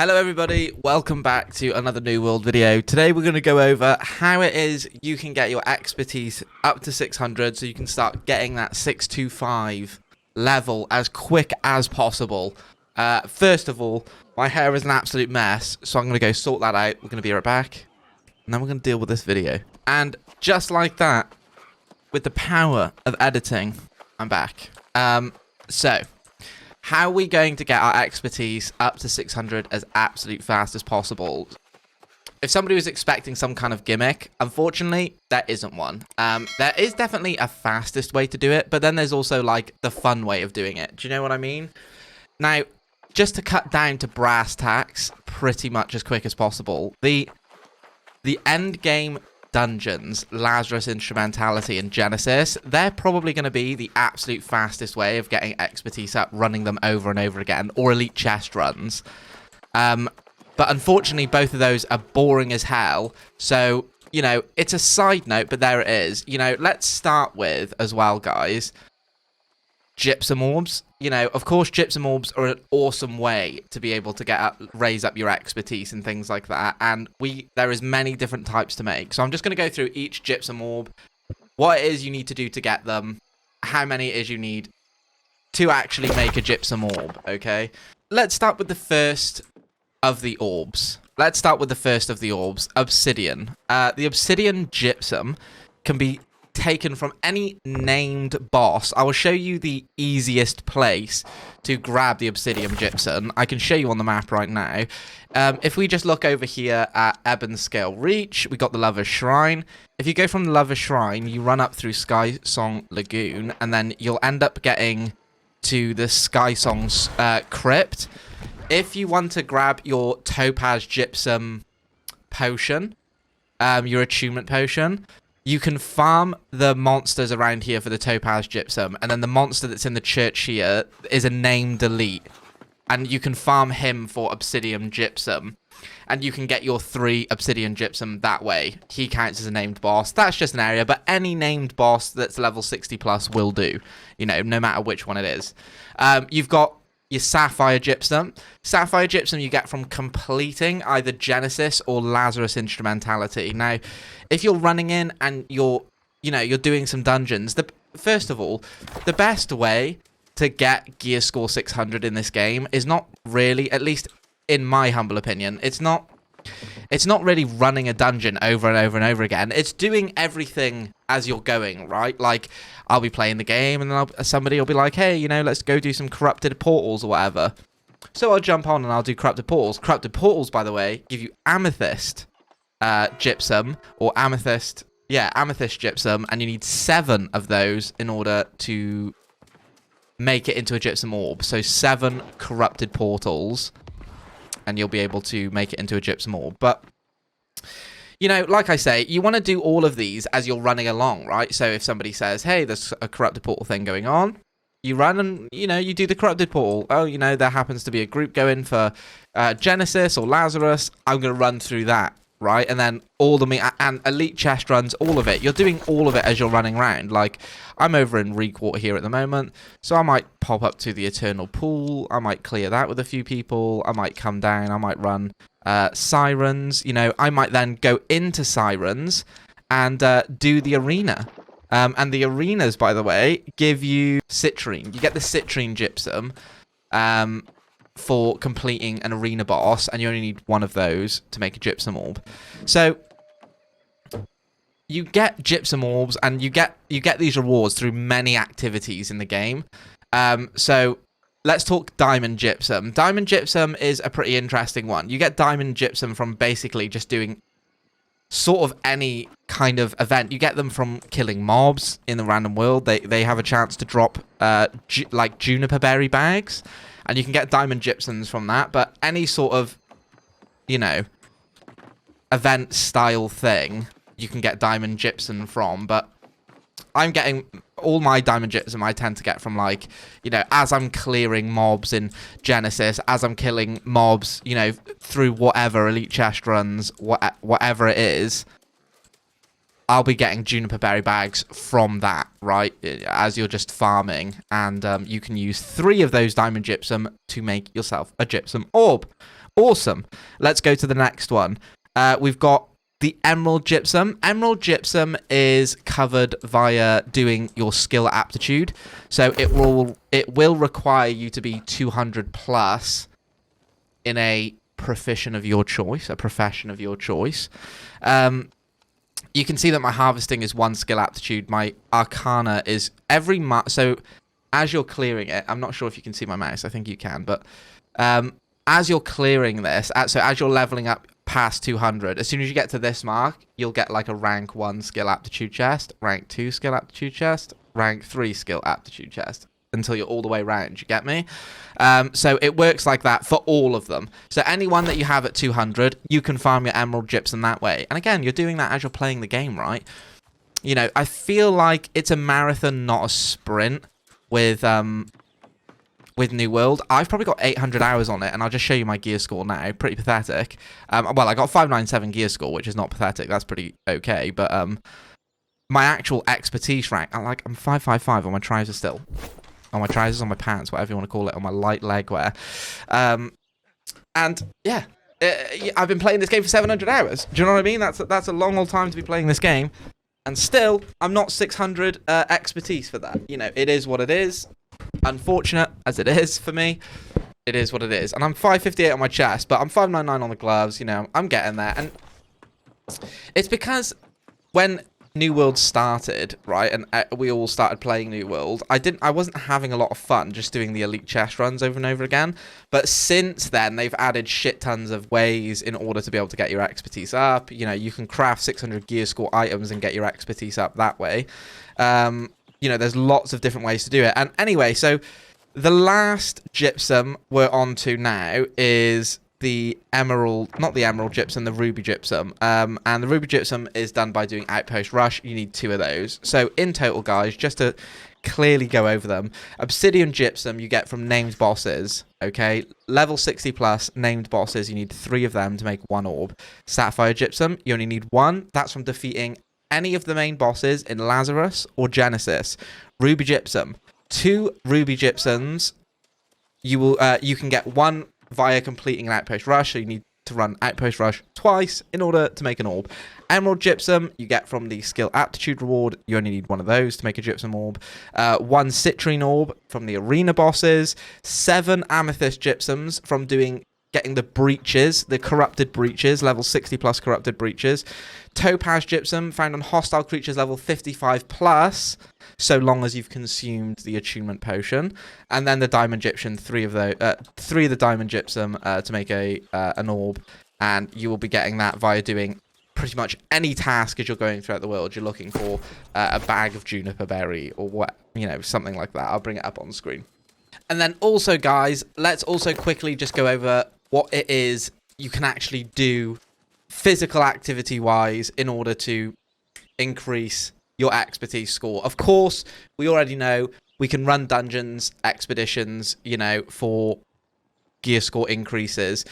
Hello everybody, welcome back to another New World video. Today we're going to go over how it is you can get your expertise up to 600 so you can start getting that 625 level as quick as possible. First of all, my hair is an absolute mess, so I'm going to go sort that out. We're going to be right back, and then we're going to deal with this video. And just like that, with the power of editing, I'm back. So, how are we going to get our expertise up to 600 as absolute fast as possible? If somebody was expecting some kind of gimmick, unfortunately, there isn't one. There is definitely a fastest way to do it, but then there's also, like, the fun way of doing it. Do you know what I mean? Now, just to cut down to brass tacks pretty much as quick as possible, the end game dungeons, Lazarus Instrumentality, and Genesis, they're probably going to be the absolute fastest way of getting expertise up, running them over and over again, or elite chest runs. But unfortunately, both of those are boring as hell. So, you know, it's a side note, but there it is. You know, let's start with, as well, guys, Gypsum Orbs. You know, of course, Gypsum Orbs are an awesome way to be able to raise up your expertise and things like that. And there is many different types to make. So I'm just going to go through each Gypsum Orb, what it is you need to do to get them, how many it is you need to actually make a Gypsum Orb, okay? Let's start with the first of the orbs. Obsidian. The Obsidian Gypsum can be taken from any named boss. I will show you the easiest place to grab the Obsidian Gypsum. I can show you on the map right now. If we just look over here at Ebon Scale Reach, we got the Lover's Shrine. If you go from the Lover's Shrine, you run up through Sky Song Lagoon, and then you'll end up getting to the Sky Song's crypt. If you want to grab your Topaz Gypsum potion, your attunement potion, you can farm the monsters around here for the Topaz Gypsum, and then the monster that's in the church here is a named elite, and you can farm him for Obsidian Gypsum, and you can get your 3 Obsidian Gypsum that way. He counts as a named boss. That's just an area, but any named boss that's level 60 plus will do, you know, no matter which one it is. You've got your Sapphire Gypsum. Sapphire Gypsum you get from completing either Genesis or Lazarus Instrumentality. Now, if you're running in and you're doing some dungeons, first of all, the best way to get gear score 600 in this game is not really, at least in my humble opinion, it's not really running a dungeon over and over and over again. It's doing everything as you're going, right? Like, I'll be playing the game, and then somebody will be like, hey, you know, let's go do some corrupted portals or whatever. So I'll jump on and I'll do corrupted portals. Corrupted portals, by the way, give you Amethyst Gypsum, or Amethyst Gypsum, and you need 7 of those in order to make it into a Gypsum Orb. So 7 corrupted portals, and you'll be able to make it into a Gypsum Orb. But, you know, like I say, you want to do all of these as you're running along, right? So if somebody says, hey, there's a corrupted portal thing going on, you run and, you know, you do the corrupted portal. Oh, you know, there happens to be a group going for Genesis or Lazarus. I'm going to run through that, right? And then and elite chest runs, all of it. You're doing all of it as you're running around. Like, I'm over in Reekwater here at the moment, so I might pop up to the Eternal Pool. I might clear that with a few people. I might come down. I might run Sirens. You know, I might then go into Sirens and do the arena. And the arenas, by the way, give you Citrine. You get the Citrine Gypsum for completing an arena boss, and you only need 1 of those to make a Gypsum Orb. So you get Gypsum Orbs, and you get these rewards through many activities in the game. So let's talk Diamond Gypsum. Diamond Gypsum is a pretty interesting one. You get Diamond Gypsum from basically just doing sort of any kind of event. You get them from killing mobs in the random world. They have a chance to drop like juniper berry bags, and you can get Diamond Gypsums from that. But any sort of, you know, event style thing you can get Diamond Gypsum from. But I'm getting all my Diamond Gypsum I tend to get from, like, you know, as I'm clearing mobs in Genesis, as I'm killing mobs, you know, through whatever elite chest runs, whatever it is, I'll be getting juniper berry bags from that, right? As you're just farming, and you can use 3 of those Diamond Gypsum to make yourself a Gypsum Orb, Awesome. Let's go to the next one. We've got the Emerald Gypsum. Emerald Gypsum is covered via doing your skill aptitude. So it will require you to be 200 plus in a profession of your choice. You can see that my harvesting is 1 skill aptitude. My arcana is so as you're clearing it, I'm not sure if you can see my mouse. I think you can, but as you're clearing this, so as you're leveling up past 200, as soon as you get to this mark, you'll get like a rank 1 skill aptitude chest, rank 2 skill aptitude chest, rank 3 skill aptitude chest, until you're all the way around. You get me? So it works like that for all of them. So anyone that you have at 200, you can farm your Emerald Gypsum that way. And again, you're doing that as you're playing the game, right? You know, I feel like it's a marathon, not a sprint with New World. I've probably got 800 hours on it, and I'll just show you my gear score now. Pretty pathetic. Well, I got 597 gear score, which is not pathetic. That's pretty okay. But my actual expertise rank, I'm 555 on my trousers still. On my trousers, on my pants, whatever you want to call it, on my light leg wear. And yeah, I've been playing this game for 700 hours. Do you know what I mean? That's a long old time to be playing this game. And still, I'm not 600 expertise for that. You know, it is what it is. Unfortunate as it is for me, it is what it is. And I'm 558 on my chest, but I'm 599 on the gloves. You know, I'm getting there. And it's because when New World started, right, and we all started playing New World, I wasn't having a lot of fun just doing the elite chest runs over and over again. But since then, they've added shit tons of ways in order to be able to get your expertise up. You know, you can craft 600 gear score items and get your expertise up that way. You know, there's lots of different ways to do it. And anyway, so the last gypsum we're on to now is the emerald, not the emerald gypsum, the ruby gypsum. And the ruby gypsum is done by doing outpost rush. You need 2 of those. So in total, guys, just to clearly go over them, obsidian gypsum you get from named bosses. Okay, level 60 plus named bosses, you need 3 of them to make 1 orb. Sapphire gypsum, you only need 1. That's from defeating any of the main bosses in Lazarus or Genesis. Ruby gypsum, 2 ruby gypsums. You can get 1 via completing an outpost rush, so you need to run outpost rush twice in order to make an orb. Emerald gypsum you get from the skill aptitude reward. You only need 1 of those to make a gypsum orb. 1 citrine orb from the arena bosses. 7 amethyst gypsums from getting the breaches, the corrupted breaches, level 60 plus corrupted breaches. Topaz gypsum found on hostile creatures level 55 plus, so long as you've consumed the attunement potion. And then the diamond gypsum, 3 of the diamond gypsum to make an orb. And you will be getting that via doing pretty much any task as you're going throughout the world. You're looking for a bag of juniper berry or what, you know, something like that. I'll bring it up on the screen. And then also, guys, let's also quickly just go over what it is you can actually do physical activity wise in order to increase your expertise score. Of course, we already know we can run dungeons, expeditions, you know, for gear score increases.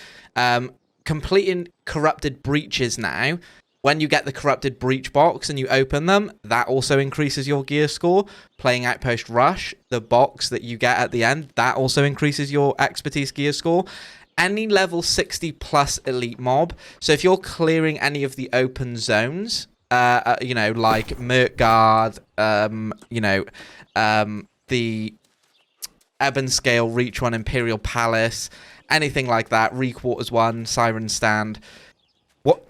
Completing corrupted breaches now, when you get the corrupted breach box and you open them, that also increases your gear score. Playing Outpost Rush, the box that you get at the end, that also increases your expertise gear score. Any level 60 plus elite mob. So if you're clearing any of the open zones, you know, like Merkgard, you know, the Ebon Scale, Reach 1, Imperial Palace, anything like that, Requarters 1, Siren Stand,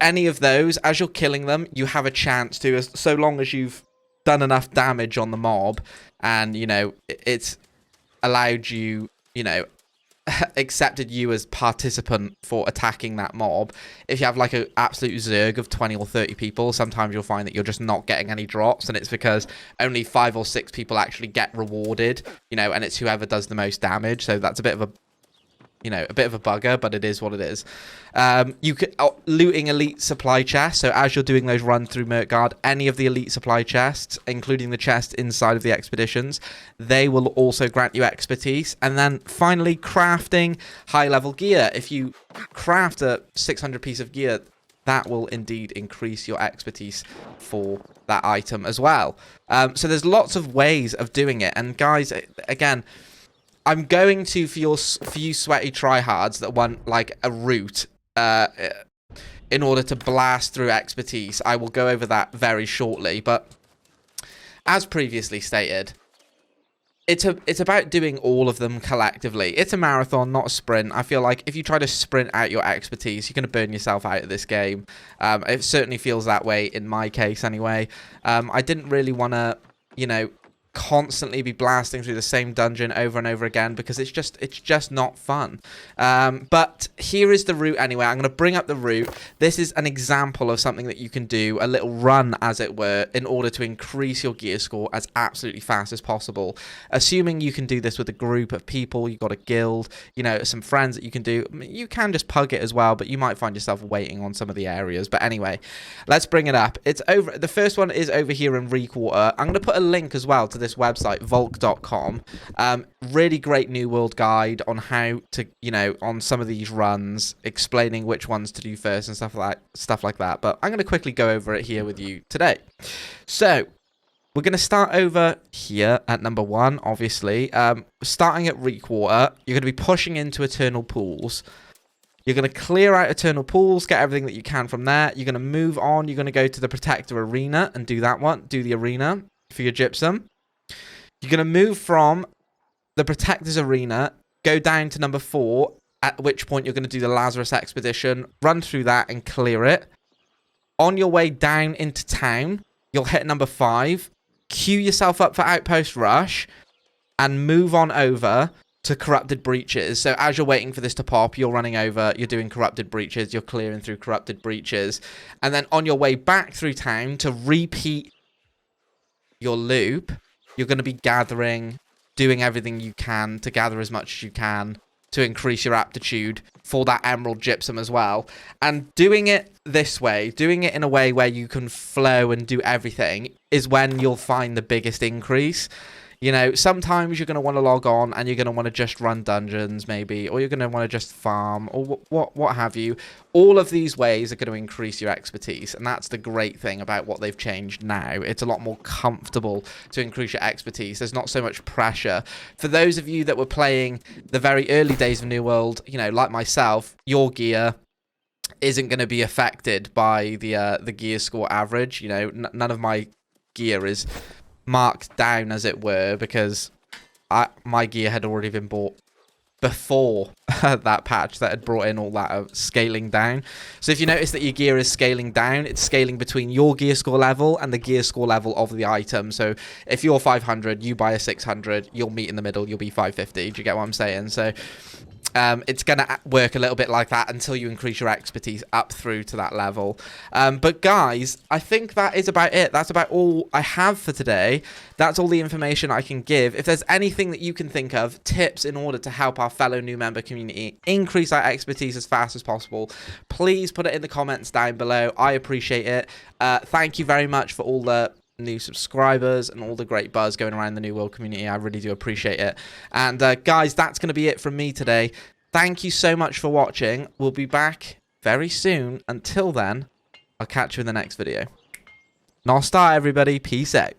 any of those, as you're killing them, you have a chance to, so long as you've done enough damage on the mob, and, you know, it's allowed you, you know, accepted you as participant for attacking that mob. If you have like an absolute zerg of 20 or 30 people, sometimes you'll find that you're just not getting any drops, and it's because only 5 or 6 people actually get rewarded, you know, and it's whoever does the most damage. So that's a bit of a, you know, a bit of a bugger, but it is what it is. You could looting elite supply chests. So as you're doing those runs through Merkgard, any of the elite supply chests, including the chest inside of the expeditions, they will also grant you expertise. And then finally, crafting high level gear. If you craft a 600 piece of gear, that will indeed increase your expertise for that item as well. So there's lots of ways of doing it. And guys, again, I'm going to, for you sweaty tryhards that want, like, a route, in order to blast through expertise, I will go over that very shortly. But as previously stated, it's about doing all of them collectively. It's a marathon, not a sprint. I feel like if you try to sprint out your expertise, you're going to burn yourself out of this game. It certainly feels that way in my case anyway. I didn't really want to, you know, constantly be blasting through the same dungeon over and over again, because it's just not fun. But here is the route anyway. I'm going to bring up the route. This is an example of something that you can do, a little run as it were, in order to increase your gear score as absolutely fast as possible. Assuming you can do this with a group of people, you've got a guild, you know, some friends that you can do. You can just pug it as well, but you might find yourself waiting on some of the areas. But anyway, let's bring it up. It's over. The first one is over here in Reekwater. I'm going to put a link as well to this website, volk.com. Really great New World guide on how to, you know, on some of these runs, explaining which ones to do first and stuff like that. But I'm going to quickly go over it here with you today. So we're going to start over here at number 1, obviously. Starting at Reekwater, you're going to be pushing into Eternal Pools. You're going to clear out Eternal Pools, get everything that you can from there. You're going to move on. You're going to go to the Protector Arena and do that one. Do the arena for your Gypsum. You're going to move from the Protector's Arena, go down to number 4, at which point you're going to do the Lazarus Expedition, run through that and clear it. On your way down into town, you'll hit number 5, queue yourself up for Outpost Rush, and move on over to Corrupted Breaches. So as you're waiting for this to pop, you're running over, you're doing Corrupted Breaches, you're clearing through Corrupted Breaches. And then on your way back through town to repeat your loop, you're going to be gathering, doing everything you can to gather as much as you can to increase your aptitude for that Emerald Gypsum as well. And doing it this way, doing it in a way where you can flow and do everything, is when you'll find the biggest increase. You know, sometimes you're going to want to log on and you're going to want to just run dungeons maybe, or you're going to want to just farm, or what have you. All of these ways are going to increase your expertise, and that's the great thing about what they've changed now. It's a lot more comfortable to increase your expertise. There's not so much pressure. For those of you that were playing the very early days of New World, you know, like myself, your gear isn't going to be affected by the gear score average. You know, none of my gear is marked down, as it were, because my gear had already been bought before that patch that had brought in all that scaling down. So if you notice that your gear is scaling down, it's scaling between your gear score level and the gear score level of the item. So if you're 500, you buy a 600, you'll meet in the middle, you'll be 550. Do you get what I'm saying? So it's going to work a little bit like that until you increase your expertise up through to that level. But guys, I think that is about it. That's about all I have for today. That's all the information I can give. If there's anything that you can think of, tips in order to help our fellow new member community increase our expertise as fast as possible, please put it in the comments down below. I appreciate it. Thank you very much for all the new subscribers and all the great buzz going around the New World community. I really do appreciate it. And guys, that's going to be it from me today. Thank you so much for watching. We'll be back very soon. Until then, I'll catch you in the next video. Nostar, everybody. Peace out.